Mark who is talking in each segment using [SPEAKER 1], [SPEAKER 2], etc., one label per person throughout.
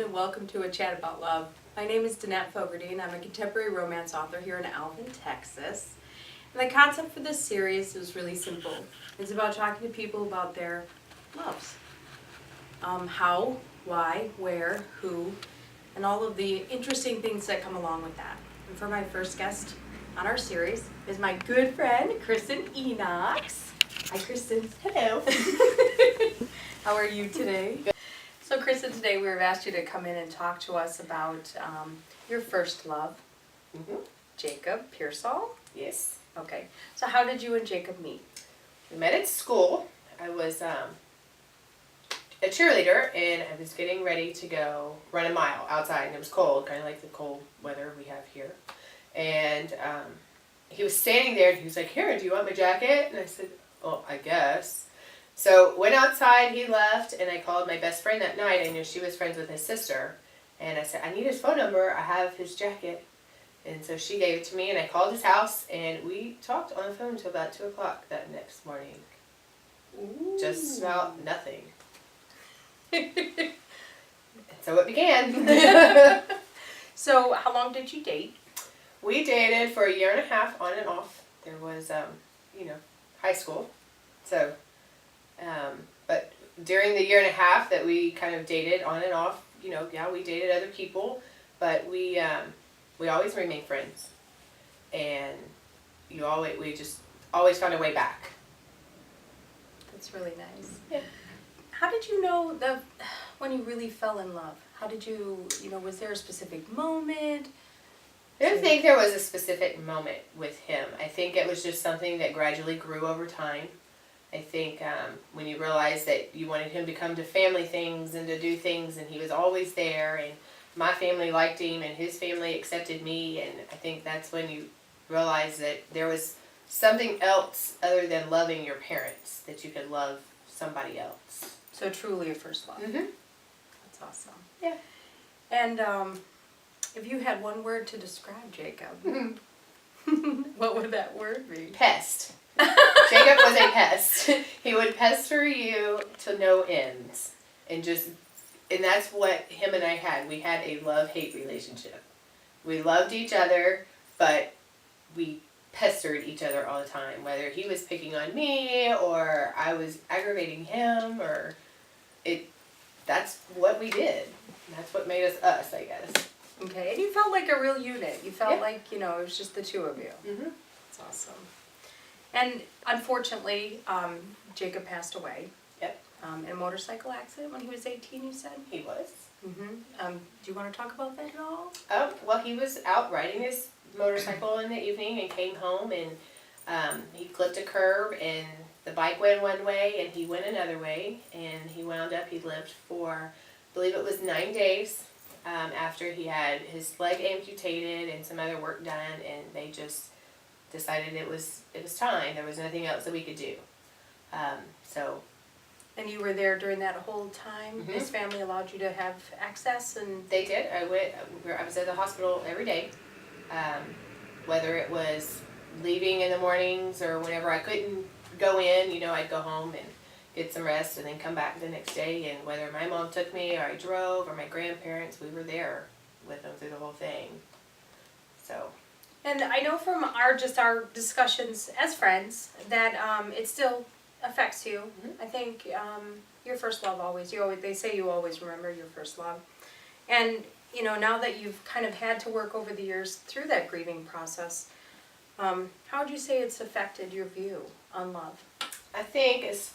[SPEAKER 1] and welcome to A Chat About Love. My name is Danette Fogarty and I'm a contemporary romance author here in Alvin, Texas. And the concept for this series is really simple. It's about talking to people about their loves. How, why, where, who, and all of the interesting things that come along with that. And for my first guest on our series is my good friend, Kristen Enox. Hi, Kristen.
[SPEAKER 2] Hello.
[SPEAKER 1] How are you today?
[SPEAKER 2] Good.
[SPEAKER 1] So, Kristen, today we've asked you to come in and talk to us about your first love, Jacob Persol.
[SPEAKER 2] Yes.
[SPEAKER 1] Okay. So, how did you and Jacob meet?
[SPEAKER 2] We met at school. I was a cheerleader, and I was getting ready to go run a mile outside, and it was cold, kind of like the cold weather we have here. And he was standing there, and he was like, "Here, do you want my jacket?" And I said, "Well, I guess." So went outside, he left, and I called my best friend that night. I knew she was friends with his sister. And I said, "I need his phone number. I have his jacket." And so she gave it to me, and I called his house, and we talked on the phone until about 2 o'clock that next morning.
[SPEAKER 1] Ooh.
[SPEAKER 2] Just about nothing. And so it began.
[SPEAKER 1] So, how long did you date?
[SPEAKER 2] We dated for a year and a half, on and off. There was, high school. So, but during the year and a half that we kind of dated on and off, we dated other people, but we always remained friends. And we just always found a way back.
[SPEAKER 1] That's really nice.
[SPEAKER 2] Yeah.
[SPEAKER 1] How did you know when you really fell in love? How did you, was there a specific moment?
[SPEAKER 2] I don't think there was a specific moment with him. I think it was just something that gradually grew over time. I think when you realized that you wanted him to come to family things and to do things, and he was always there, and my family liked him, and his family accepted me, and I think that's when you realized that there was something else other than loving your parents, that you could love somebody else.
[SPEAKER 1] So truly a first love.
[SPEAKER 2] Mm-hmm.
[SPEAKER 1] That's awesome.
[SPEAKER 2] Yeah.
[SPEAKER 1] And if you had one word to describe Jacob, what would that word be?
[SPEAKER 2] Pest. Jacob was a pest. He would pester you to no ends. And that's what him and I had. We had a love-hate relationship. We loved each other, but we pestered each other all the time. Whether he was picking on me or I was aggravating him, that's what we did. That's what made us us, I guess.
[SPEAKER 1] Okay, and you felt like a real unit. You felt
[SPEAKER 2] Yeah.
[SPEAKER 1] like, it was just the two of you.
[SPEAKER 2] Mm-hmm.
[SPEAKER 1] That's awesome. And unfortunately, Jacob passed away.
[SPEAKER 2] Yep.
[SPEAKER 1] In a motorcycle accident when he was 18, you said?
[SPEAKER 2] He was.
[SPEAKER 1] Mm-hmm. Do you want to talk about that at all?
[SPEAKER 2] Well, he was out riding his motorcycle in the evening and came home, and he clipped a curb, and the bike went one way and he went another way, and he lived for, I believe it was 9 days after he had his leg amputated and some other work done, and they just decided it was time. There was nothing else that we could do.
[SPEAKER 1] And you were there during that whole time?
[SPEAKER 2] Mm-hmm.
[SPEAKER 1] His family allowed you to have access? And
[SPEAKER 2] They did. I was at the hospital every day. Whether it was leaving in the mornings or whenever I couldn't go in, I'd go home and get some rest and then come back the next day. And whether my mom took me or I drove or my grandparents, we were there with them through the whole thing. So.
[SPEAKER 1] And I know from our discussions as friends that it still affects you.
[SPEAKER 2] Mm-hmm.
[SPEAKER 1] I think your first love they say you always remember your first love. And, now that you've kind of had to work over the years through that grieving process, how would you say it's affected your view on love?
[SPEAKER 2] I think it's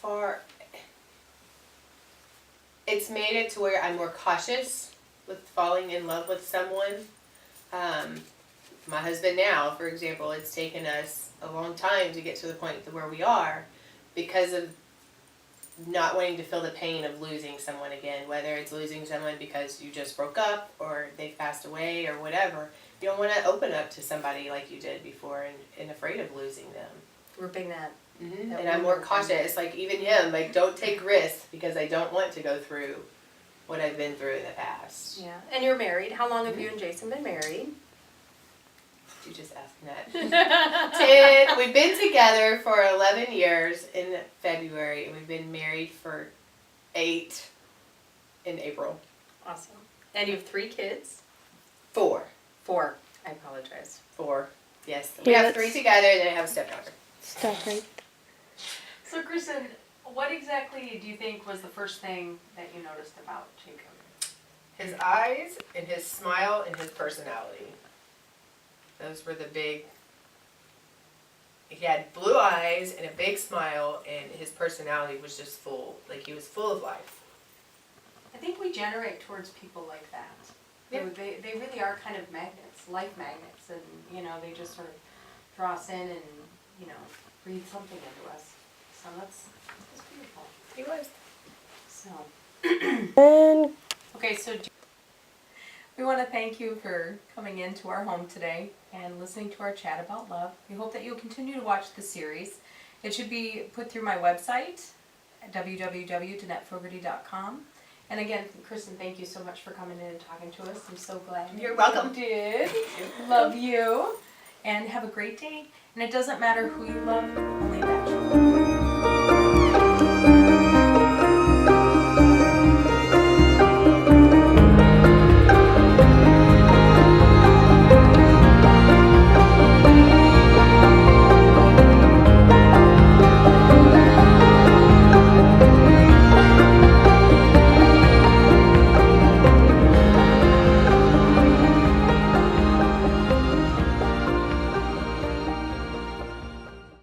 [SPEAKER 2] made it to where I'm more cautious with falling in love with someone. My husband now, for example, it's taken us a long time to get to the point to where we are because of not wanting to feel the pain of losing someone again, whether it's losing someone because you just broke up or they passed away or whatever. You don't want to open up to somebody like you did before and afraid of losing them.
[SPEAKER 1] Ripping that.
[SPEAKER 2] Mm-hmm. And I'm more cautious, even him, don't take risks because I don't want to go through what I've been through in the past.
[SPEAKER 1] Yeah. And you're married. How long have you and Jason been married?
[SPEAKER 2] You just asked that. We've been together for 11 years in February, and we've been married for 8 in April.
[SPEAKER 1] Awesome. And you have 3 kids?
[SPEAKER 2] 4.
[SPEAKER 1] 4. I apologize.
[SPEAKER 2] 4. Yes. We have 3 together, and then I have a stepdaughter.
[SPEAKER 3] Stop right.
[SPEAKER 1] So, Kristen, what exactly do you think was the first thing that you noticed about Jacob?
[SPEAKER 2] His eyes and his smile and his personality. Those were the big. He had blue eyes and a big smile, and his personality was just full. Like, he was full of life.
[SPEAKER 1] I think we generate towards people like that.
[SPEAKER 2] Yeah.
[SPEAKER 1] They really are kind of magnets, life magnets, and, you know, they just sort of draw us in and, you know, breathe something into us. So that's beautiful.
[SPEAKER 2] He was.
[SPEAKER 1] So,
[SPEAKER 3] And
[SPEAKER 1] okay, so we want to thank you for coming into our home today and listening to our chat about love. We hope that you'll continue to watch the series. It should be put through my website at www.danettefogarty.com. And again, Kristen, thank you so much for coming in and talking to us. I'm so glad
[SPEAKER 2] You're welcome.
[SPEAKER 1] you did. Love you. And have a great day. And it doesn't matter who you love, only that you love.